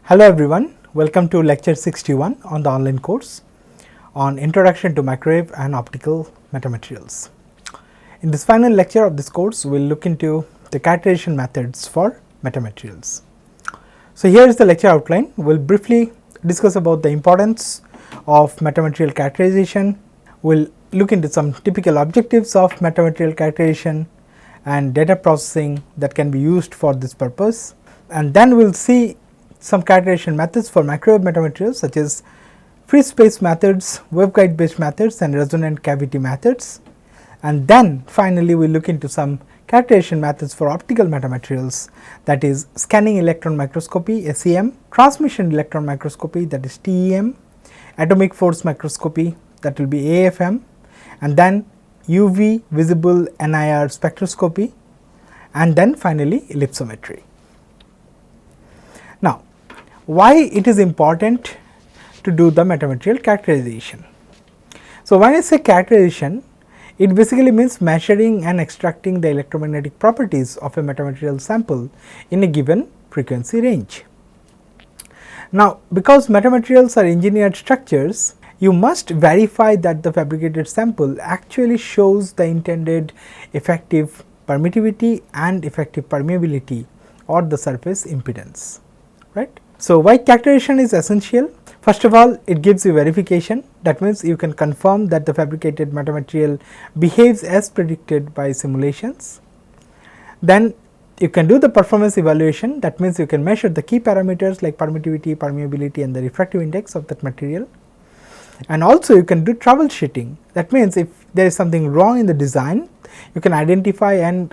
Hello everyone, welcome to lecture 61 on the online course on Introduction to Microwave and Optical Metamaterials. In this final lecture of this course, we will look into the characterization methods for metamaterials. So here is the lecture outline. We will briefly discuss about the importance of metamaterial characterization. We will look into some typical objectives of metamaterial characterization and data processing that can be used for this purpose, and then we will see some characterization methods for microwave metamaterials such as free space methods, waveguide based methods and resonant cavity methods, and then finally we look into some characterization methods for optical metamaterials, that is scanning electron microscopy SEM, transmission electron microscopy, that is TEM, atomic force microscopy, that will be AFM, and then UV visible NIR spectroscopy, and then finally ellipsometry. Now, why it is important to do the metamaterial characterization? So, when I say characterization, it basically means measuring and extracting the electromagnetic properties of a metamaterial sample in a given frequency range. Now, because metamaterials are engineered structures, you must verify that the fabricated sample actually shows the intended effective permittivity and effective permeability or the surface impedance, right. So, why characterization is essential? First of all, it gives you verification, that means you can confirm that the fabricated metamaterial behaves as predicted by simulations. Then you can do the performance evaluation, that means you can measure the key parameters like permittivity, permeability and the refractive index of that material. And also you can do troubleshooting, that means if there is something wrong in the design, you can identify and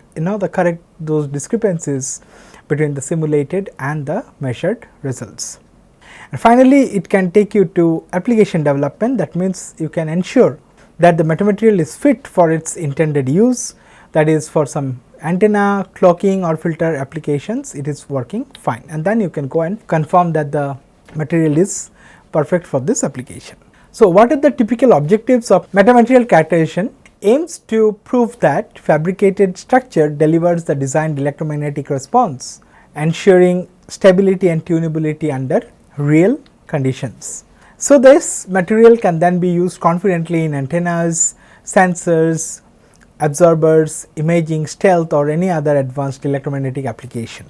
correct those discrepancies between the simulated and the measured results. And finally, it can take you to application development, that means you can ensure that the metamaterial is fit for its intended use, that is for some antenna, cloaking or filter applications it is working fine, and then you can go and confirm that the material is perfect for this application. So, what are the typical objectives of metamaterial characterization? Aims to prove that fabricated structure delivers the designed electromagnetic response, ensuring stability and tunability under real conditions. So, this material can then be used confidently in antennas, sensors, absorbers, imaging, stealth or any other advanced electromagnetic application.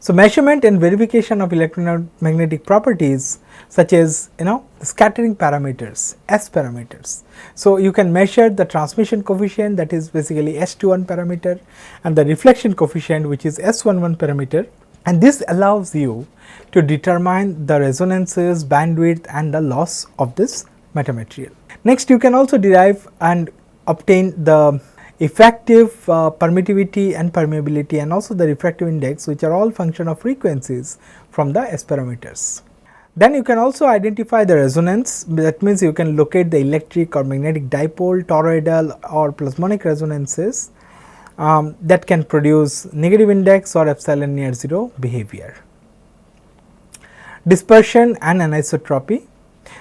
So, measurement and verification of electromagnetic properties such as the scattering parameters, S parameters. So, you can measure the transmission coefficient, that is basically S21 parameter, and the reflection coefficient, which is S11 parameter, and this allows you to determine the resonances, bandwidth and the loss of this metamaterial. Next, you can also derive and obtain the effective permittivity and permeability and also the refractive index, which are all function of frequencies from the S parameters. Then you can also identify the resonance, that means you can locate the electric or magnetic dipole, toroidal or plasmonic resonances that can produce negative index or epsilon near 0 behavior. Dispersion and anisotropy.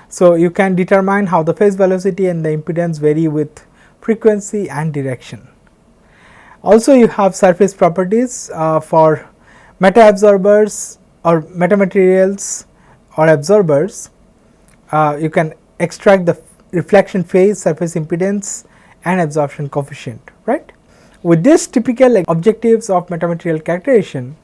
So, you can determine how the phase velocity and the impedance vary with frequency and direction. Also, you have surface properties for meta absorbers or metamaterials or absorbers. You can extract the reflection phase, surface impedance and absorption coefficient, right. With this typical objectives of metamaterial characterization,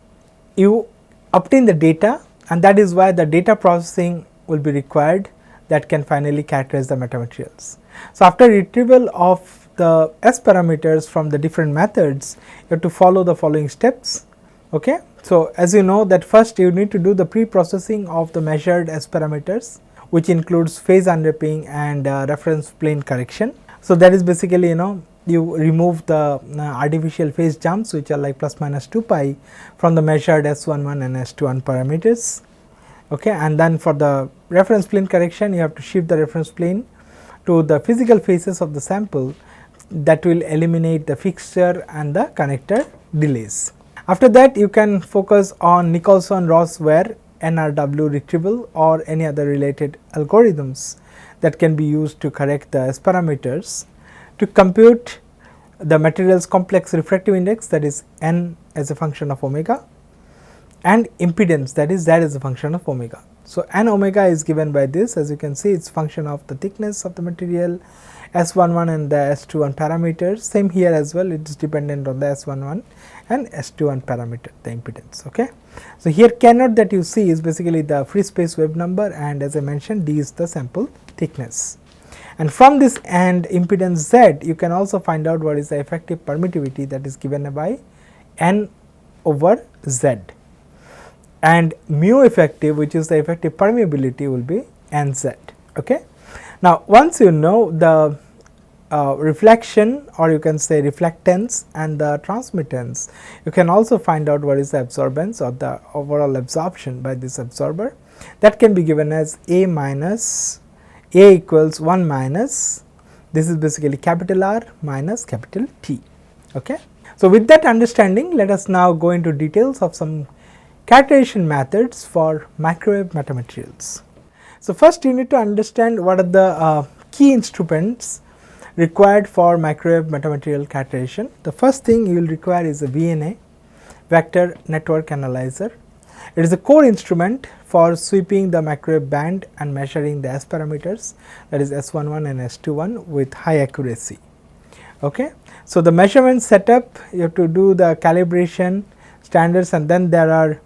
you obtain the data, and that is why the data processing will be required that can finally characterize the metamaterials. So, after retrieval of the S parameters from the different methods, you have to follow the following steps. Okay. So, as you know that first you need to do the pre-processing of the measured S parameters, which includes phase unwrapping and reference plane correction. So, that is basically you remove the artificial phase jumps, which are like plus minus 2 pi from the measured S11 and S21 parameters. Okay. And then for the reference plane correction, you have to shift the reference plane to the physical phases of the sample, that will eliminate the fixture and the connector delays. After that, you can focus on Nicholson-Ross-Ware NRW retrieval or any other related algorithms that can be used to correct the S parameters to compute the material's complex refractive index, that is n as a function of omega, and impedance, that is Z is a function of omega. So, n omega is given by this, as you can see it is function of the thickness of the material, S11 and the S21 parameters. Same here as well, it is dependent on the S11 and S21 parameter, the impedance. Okay. So, here K naught that you see is basically the free space wave number, and as I mentioned D is the sample thickness. And from this and impedance Z, you can also find out what is the effective permittivity, that is given by N over Z, and mu effective, which is the effective permeability, will be Nz. Okay. Now, once you know the reflection, or you can say reflectance and the transmittance, you can also find out what is the absorbance or the overall absorption by this absorber. That can be given as A minus A equals 1 minus, this is basically capital R minus capital T. Okay. So, with that understanding, let us now go into details of some characterization methods for microwave metamaterials. So, first you need to understand what are the key instruments required for microwave metamaterial characterization. The first thing you will require is a VNA, vector network analyzer. It is a core instrument for sweeping the microwave band and measuring the S parameters, that is S11 and S21 with high accuracy. Okay. So, the measurement setup, you have to do the calibration standards, and then there are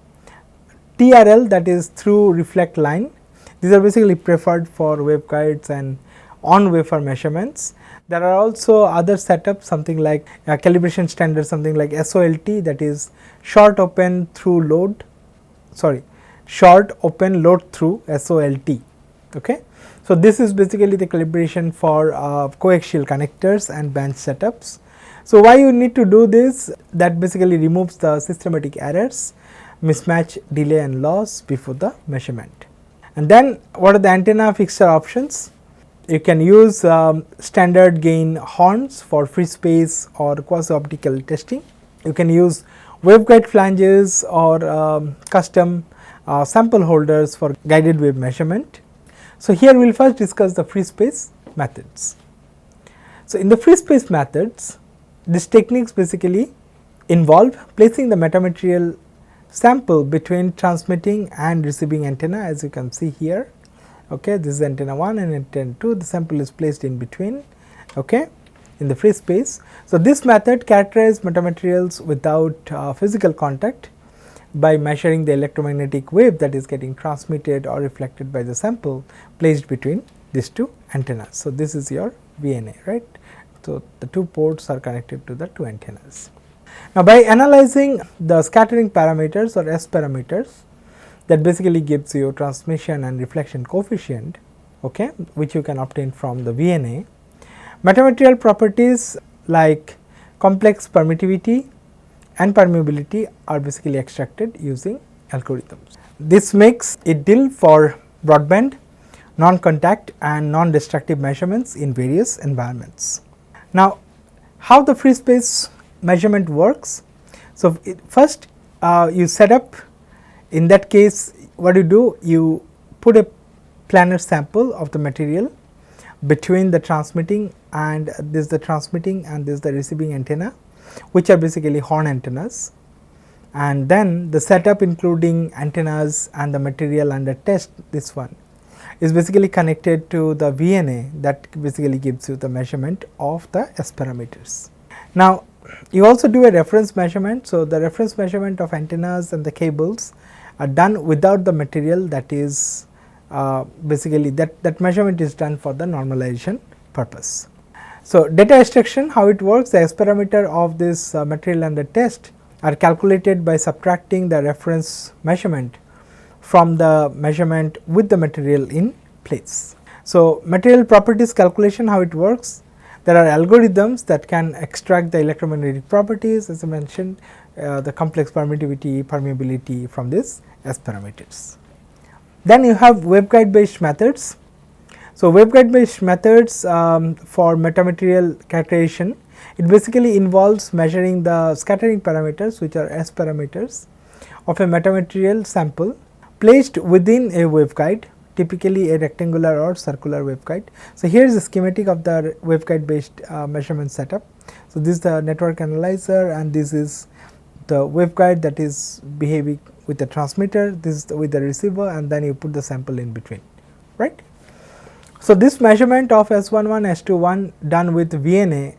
TRL, that is through reflect line. These are basically preferred for waveguides and on wafer measurements. There are also other setups, something like calibration standard, something like SOLT, that is short open through load, short open load through, SOLT. Okay. So, this is basically the calibration for coaxial connectors and bench setups. So, why you need to do this? That basically removes the systematic errors, mismatch, delay and loss before the measurement. And then what are the antenna fixture options? You can use standard gain horns for free space or quasi optical testing. You can use waveguide flanges or custom sample holders for guided wave measurement. So, here we will first discuss the free space methods. So, in the free space methods, these techniques basically involve placing the metamaterial sample between transmitting and receiving antenna, as you can see here. Okay, this is antenna 1 and antenna 2, the sample is placed in between, okay, in the free space. So, this method characterizes metamaterials without physical contact by measuring the electromagnetic wave that is getting transmitted or reflected by the sample placed between these two antennas. So, this is your VNA, right. So, the two ports are connected to the two antennas. Now, by analyzing the scattering parameters or S parameters, that basically gives you transmission and reflection coefficient, okay, which you can obtain from the VNA. Metamaterial properties like complex permittivity and permeability are basically extracted using algorithms. This makes it ideal for broadband, non-contact and non-destructive measurements in various environments. Now, how the free space measurement works? So, first you set up, in that case what you do, you put a planar sample of the material between the transmitting and this is the transmitting and this is the receiving antenna, which are basically horn antennas, and then the setup including antennas and the material under test, this one is basically connected to the VNA that basically gives you the measurement of the S parameters. Now, you also do a reference measurement. So, the reference measurement of antennas and the cables are done without the material, that is basically that measurement is done for the normalization purpose. So, data extraction, how it works, the S parameter of this material under test are calculated by subtracting the reference measurement from the measurement with the material in place. So, material properties calculation, how it works, there are algorithms that can extract the electromagnetic properties, as I mentioned, the complex permittivity, permeability from this S parameters. Then you have waveguide based methods. So, waveguide based methods for metamaterial characterization, it basically involves measuring the scattering parameters, which are S parameters of a metamaterial sample placed within a waveguide, typically a rectangular or circular waveguide. So, here is the schematic of the waveguide based measurement setup. So, this is the network analyzer and this is the waveguide that is behaving with the transmitter, this with the receiver, and then you put the sample in between, right. So, this measurement of S11, S21 done with VNA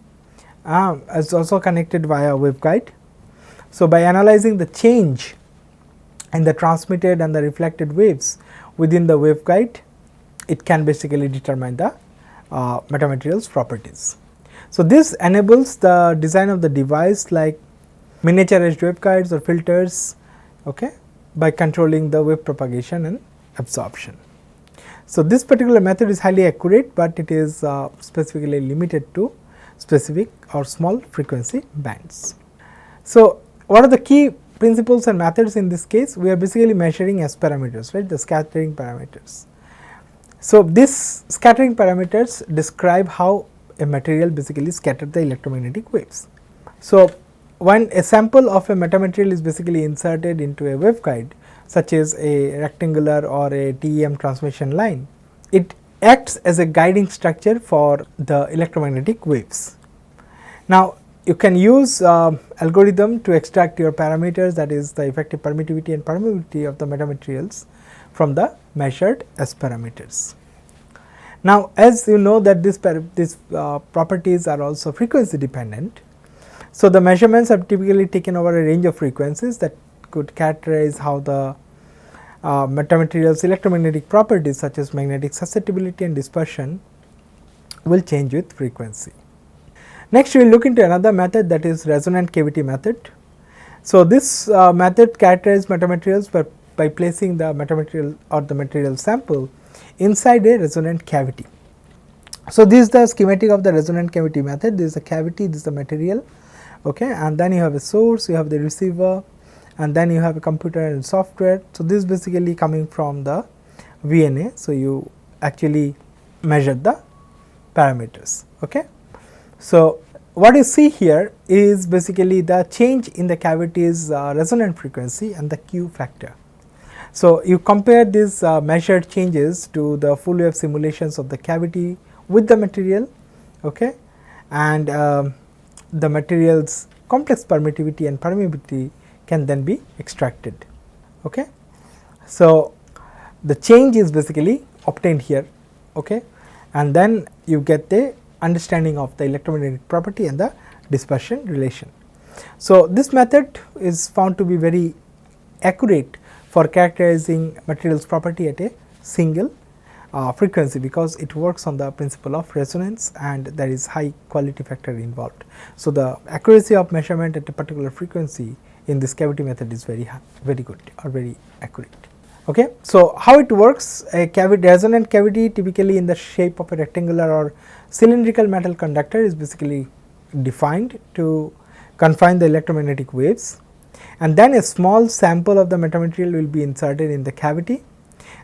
is also connected via waveguide. So, by analyzing the change in the transmitted and the reflected waves within the waveguide, it can basically determine the metamaterials properties. So, this enables the design of the device like miniaturized waveguides or filters, okay, by controlling the wave propagation and absorption. So, this particular method is highly accurate, but it is specifically limited to specific or small frequency bands. So, what are the key principles and methods in this case? We are basically measuring S parameters, right, the scattering parameters. So, these scattering parameters describe how a material basically scatters the electromagnetic waves. So, when a sample of a metamaterial is basically inserted into a waveguide such as a rectangular or a TEM transmission line, it acts as a guiding structure for the electromagnetic waves. Now, you can use algorithm to extract your parameters, that is the effective permittivity and permeability of the metamaterials from the measured S parameters. Now, as you know that these properties are also frequency dependent. So, the measurements are typically taken over a range of frequencies that could characterize how the metamaterials electromagnetic properties such as magnetic susceptibility and dispersion will change with frequency. Next, we will look into another method, that is resonant cavity method. So, this method characterizes metamaterials by placing the metamaterial or the material sample inside a resonant cavity. So, this is the schematic of the resonant cavity method. This is the cavity, this is the material, okay, and then you have a source, you have the receiver, and then you have a computer and software. So, this is basically coming from the VNA. So, you actually measure the parameters. Okay. So, what you see here is basically the change in the cavity's resonant frequency and the Q factor. So, you compare these measured changes to the full wave simulations of the cavity with the material, okay, and the material's complex permittivity and permeability can then be extracted. Okay. So, the change is basically obtained here, okay, and then you get the understanding of the electromagnetic property and the dispersion relation. So, this method is found to be very accurate for characterizing materials property at a single frequency, because it works on the principle of resonance and there is high quality factor involved. So, the accuracy of measurement at a particular frequency in this cavity method is very good or very accurate. Okay. So, how it works? A cavity, resonant cavity typically in the shape of a rectangular or cylindrical metal conductor is basically defined to confine the electromagnetic waves, and then a small sample of the metamaterial will be inserted in the cavity,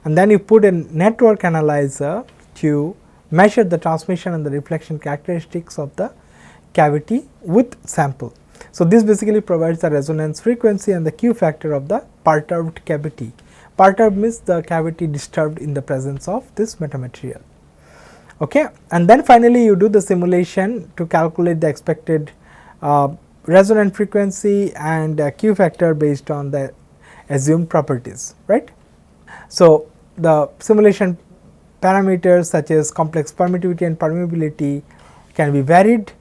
and then you put a network analyzer to measure the transmission and the reflection characteristics of the cavity with sample. So, this basically provides the resonance frequency and the Q factor of the perturbed cavity. Perturbed means the cavity disturbed in the presence of this metamaterial. Okay. And then finally, you do the simulation to calculate the expected resonant frequency and Q factor based on the assumed properties, right. So, the simulation parameters such as complex permittivity and permeability can be varied,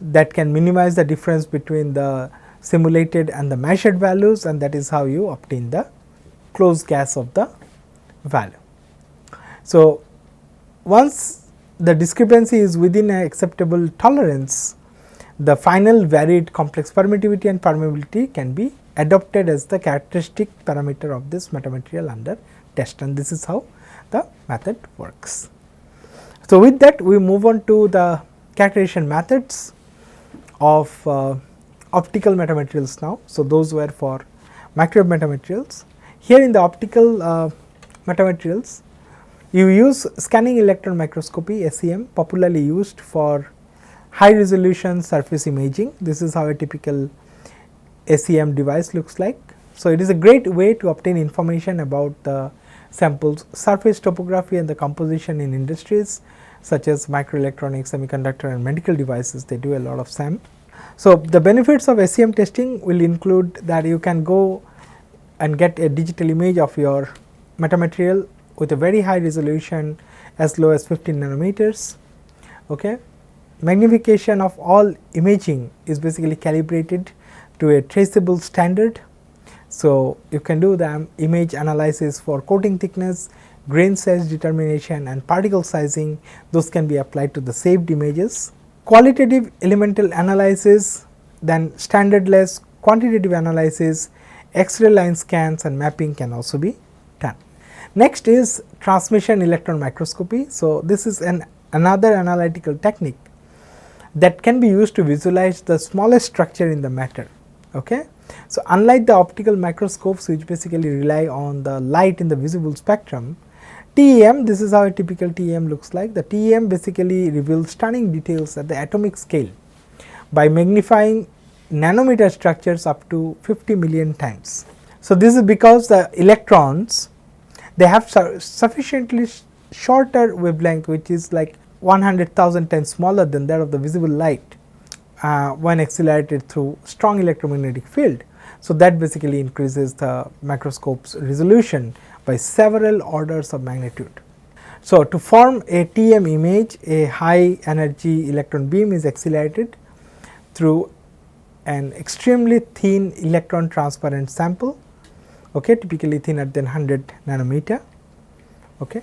that can minimize the difference between the simulated and the measured values, and that is how you obtain the closed gas of the value. So, once the discrepancy is within an acceptable tolerance, the final varied complex permittivity and permeability can be adopted as the characteristic parameter of this metamaterial under test, and this is how the method works. So, with that we move on to the characterization methods of optical metamaterials now. So, those were for microwave metamaterials. Here in the optical metamaterials, you use scanning electron microscopy SEM, popularly used for high resolution surface imaging. This is how a typical SEM device looks like. So, it is a great way to obtain information about the sample's surface topography and the composition in industries such as microelectronics, semiconductor and medical devices. They do a lot of SEM. So, the benefits of SEM testing will include that you can go and get a digital image of your metamaterial with a very high resolution as low as 15 nanometers. Okay. Magnification of all imaging is basically calibrated to a traceable standard. So, you can do the image analysis for coating thickness, grain size determination and particle sizing, those can be applied to the saved images. Qualitative elemental analysis, then standardless quantitative analysis, X-ray line scans and mapping can also be done. Next is transmission electron microscopy. So, this is another analytical technique that can be used to visualize the smallest structure in the matter. Okay. So, unlike the optical microscopes which basically rely on the light in the visible spectrum, TEM, this is how a typical TEM looks like. The TEM basically reveals stunning details at the atomic scale by magnifying nanometer structures up to 50 million times. So, this is because the electrons, they have sufficiently shorter wavelength, which is like 100,000 times smaller than that of the visible light when accelerated through strong electromagnetic field. So, that basically increases the microscope's resolution by several orders of magnitude. So, to form a TM image, a high energy electron beam is accelerated through an extremely thin electron transparent sample, okay, typically thinner than 100 nanometer. Okay.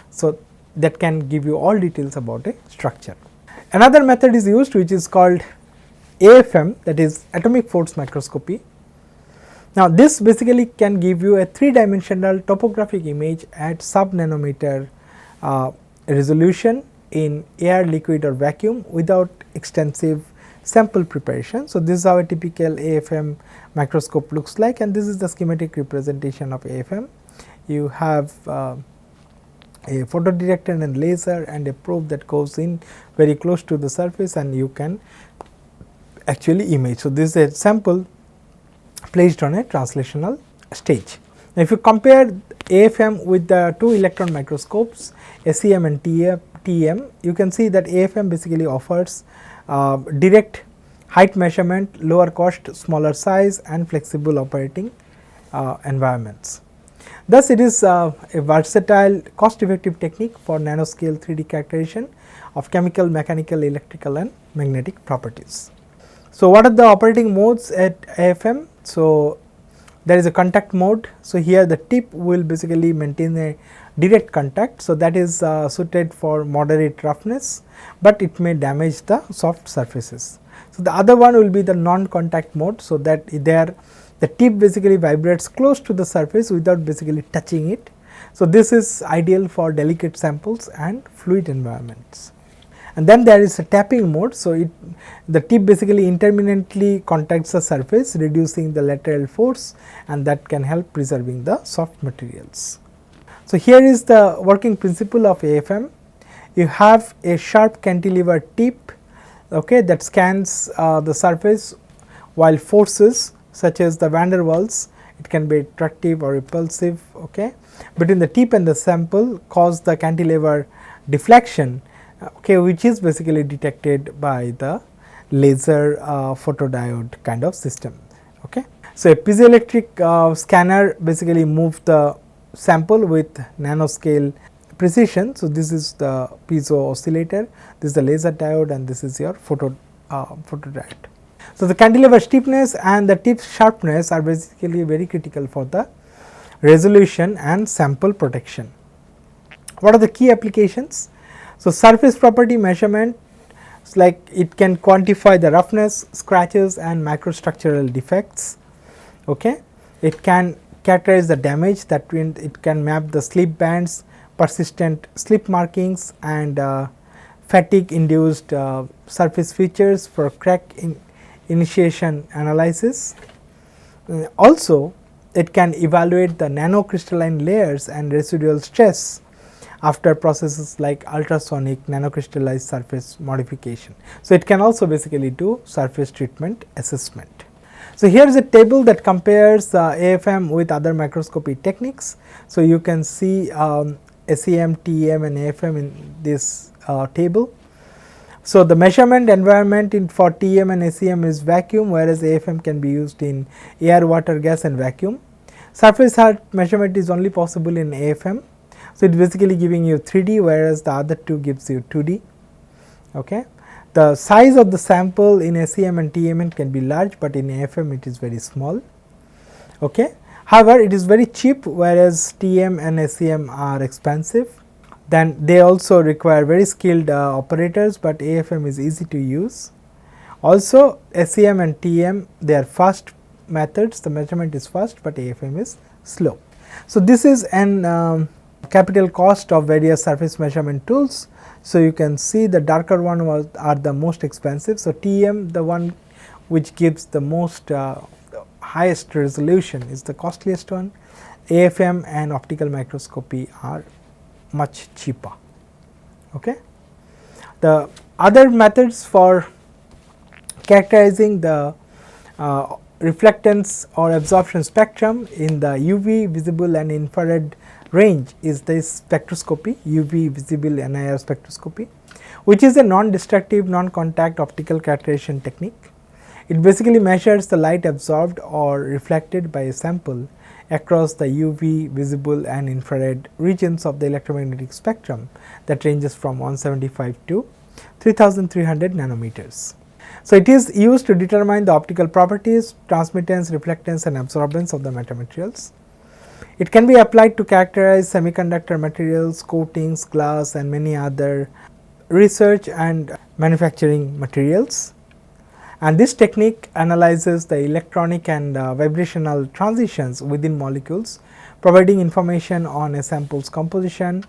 So, that can give you all details about a structure. Another method is used which is called AFM, that is atomic force microscopy. Now, this basically can give you a 3-dimensional topographic image at sub nanometer resolution in air, liquid or vacuum without extensive sample preparation. So, this is how a typical AFM microscope looks like, and this is the schematic representation of AFM. You have a photodetector and laser and a probe that goes in very close to the surface, and you can actually image. So, this is a sample placed on a translational stage. Now, if you compare AFM with the two electron microscopes SEM and TEM, you can see that AFM basically offers direct height measurement, lower cost, smaller size and flexible operating environments. Thus, it is a versatile cost effective technique for nanoscale 3D characterization of chemical, mechanical, electrical and magnetic properties. So, what are the operating modes at AFM? So, there is a contact mode. So, here the tip will basically maintain a direct contact. So, that is suited for moderate roughness, but it may damage the soft surfaces. So, the other one will be the non-contact mode. So, that there the tip basically vibrates close to the surface without basically touching it. So, this is ideal for delicate samples and fluid environments. And then there is a tapping mode. So, the tip basically intermittently contacts the surface, reducing the lateral force, and that can help preserving the soft materials. So, here is the working principle of AFM. You have a sharp cantilever tip, okay, that scans the surface, while forces such as the van der Waals, it can be attractive or repulsive, okay, between the tip and the sample cause the cantilever deflection, okay, which is basically detected by the laser photodiode kind of system. Okay. So, a piezoelectric scanner basically moves the sample with nanoscale precision. So, this is the piezo oscillator, this is the laser diode, and this is your photodiode. So, the cantilever stiffness and the tip sharpness are basically very critical for the resolution and sample protection. What are the key applications? So, surface property measurement, like it can quantify the roughness, scratches and microstructural defects. Okay. It can characterize the damage, that means it can map the slip bands, persistent slip markings and fatigue induced surface features for crack initiation analysis. Also, it can evaluate the nanocrystalline layers and residual stress after processes like ultrasonic nanocrystallized surface modification. So, it can also basically do surface treatment assessment. So, here is a table that compares AFM with other microscopy techniques. So, you can see SEM, TEM and AFM in this table. So, the measurement environment for TEM and SEM is vacuum, whereas AFM can be used in air, water, gas and vacuum. Surface height measurement is only possible in AFM. So, it is basically giving you 3D, whereas the other two gives you 2D. Okay. The size of the sample in SEM and TMN can be large, but in AFM it is very small. Okay. However, it is very cheap, whereas TM and SEM are expensive. Then they also require very skilled operators, but AFM is easy to use. Also, SEM and TM, they are fast methods, the measurement is fast, but AFM is slow. So, this is an capital cost of various surface measurement tools. So, you can see the darker one are the most expensive. So, TM, the one which gives the most highest resolution, is the costliest one. AFM and optical microscopy are much cheaper. Okay. The other methods for characterizing the reflectance or absorption spectrum in the UV, visible and infrared range is this spectroscopy, UV, visible and IR spectroscopy, which is a non-destructive, non-contact optical characterization technique. It basically measures the light absorbed or reflected by a sample across the UV, visible and infrared regions of the electromagnetic spectrum that ranges from 175 to 3300 nanometers. So, it is used to determine the optical properties, transmittance, reflectance and absorbance of the metamaterials. It can be applied to characterize semiconductor materials, coatings, glass and many other research and manufacturing materials. And this technique analyzes the electronic and vibrational transitions within molecules, providing information on a sample's composition,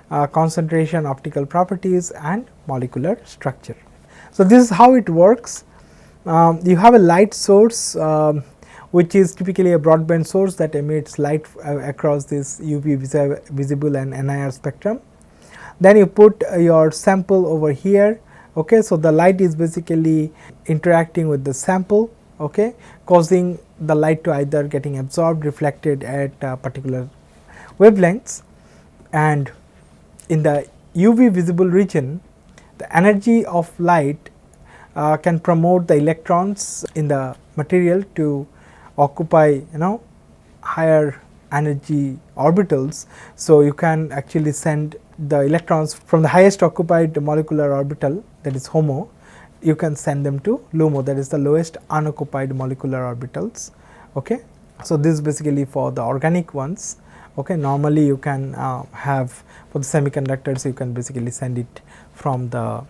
concentration, optical properties and molecular structure. So, this is how it works. You have a light source which is typically a broadband source that emits light across this UV, visible and NIR spectrum. Then you put your sample over here. Okay. So, the light is basically interacting with the sample, okay, causing the light to either getting absorbed, reflected at particular wavelengths, and in the UV visible region the energy of light can promote the electrons in the material to occupy higher energy orbitals. So, you can actually send the electrons from the highest occupied molecular orbital, that is HOMO, you can send them to LUMO, that is the lowest unoccupied molecular orbitals. Okay. So, this is basically for the organic ones. Okay. Normally, you can have for the semiconductors, you can basically send it from the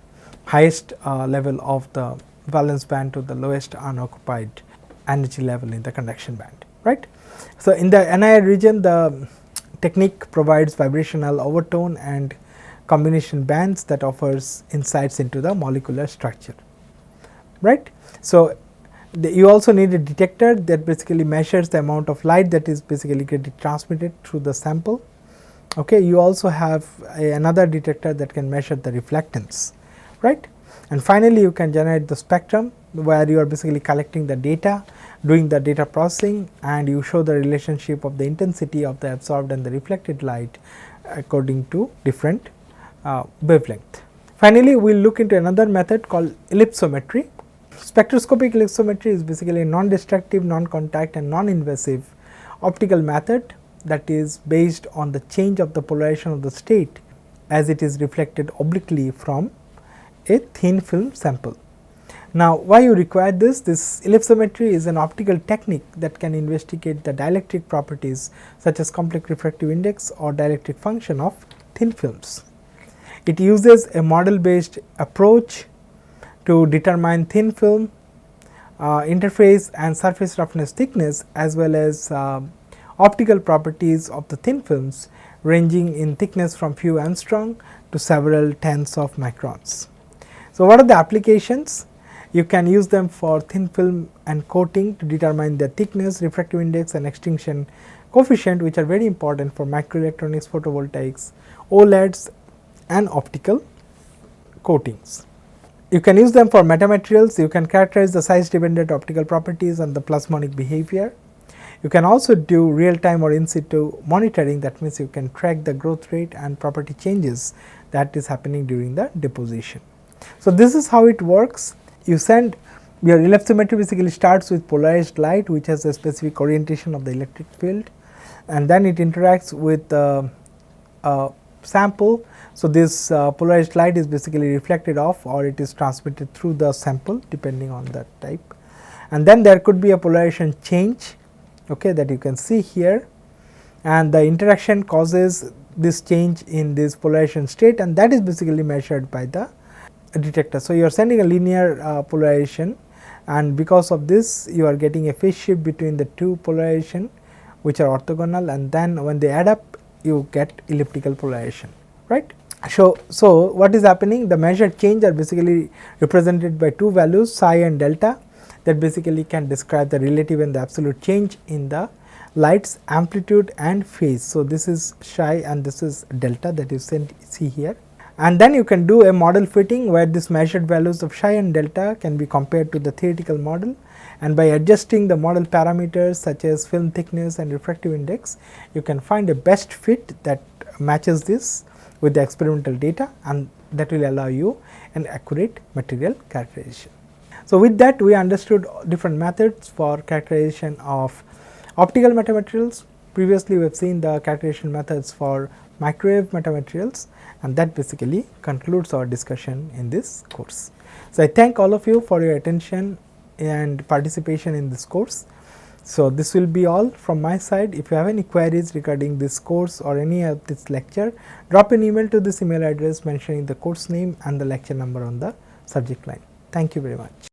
highest level of the valence band to the lowest unoccupied energy level in the conduction band, right. So, in the NIR region, the technique provides vibrational overtone and combination bands that offers insights into the molecular structure, right. So, you also need a detector that basically measures the amount of light that is basically getting transmitted through the sample. Okay. You also have another detector that can measure the reflectance, right. And finally, you can generate the spectrum where you are basically collecting the data, doing the data processing, and you show the relationship of the intensity of the absorbed and the reflected light according to different wavelength. Finally, we will look into another method called ellipsometry. Spectroscopic ellipsometry is basically a non-destructive, non-contact and non-invasive optical method that is based on the change of the polarization of the state as it is reflected obliquely from a thin film sample. Now, why you require this? This ellipsometry is an optical technique that can investigate the dielectric properties such as complex refractive index or dielectric function of thin films. It uses a model based approach to determine thin film interface and surface roughness thickness as well as optical properties of the thin films ranging in thickness from few angstrom to several tens of microns. So, what are the applications? You can use them for thin film and coating to determine the thickness, refractive index and extinction coefficient, which are very important for microelectronics, photovoltaics, OLEDs and optical coatings. You can use them for metamaterials. You can characterize the size dependent optical properties and the plasmonic behavior. You can also do real time or in situ monitoring, that means you can track the growth rate and property changes that is happening during the deposition. So, this is how it works. You send your ellipsometry basically starts with polarized light which has a specific orientation of the electric field. and then it interacts with a sample. So, this polarized light is basically reflected off, or it is transmitted through the sample depending on the type, and then there could be a polarization change, okay, that you can see here, and the interaction causes this change in this polarization state, and that is basically measured by the detector. So, you are sending a linear polarization, and because of this you are getting a phase shift between the two polarization which are orthogonal, and then when they add up you get elliptical polarization, right. So, what is happening, the measured change are basically represented by two values psi and delta, that basically can describe the relative and the absolute change in the light's amplitude and phase. So, this is psi and this is delta that you see here, and then you can do a model fitting where this measured values of psi and delta can be compared to the theoretical model, and by adjusting the model parameters such as film thickness and refractive index, you can find a best fit that matches this with the experimental data, and that will allow you an accurate material characterization. So, with that we understood different methods for characterization of optical metamaterials. Previously we have seen the characterization methods for microwave metamaterials, and that basically concludes our discussion in this course. So, I thank all of you for your attention and participation in this course. So, this will be all from my side. If you have any queries regarding this course or any of this lecture, drop an email to this email address mentioning the course name and the lecture number on the subject line. Thank you very much.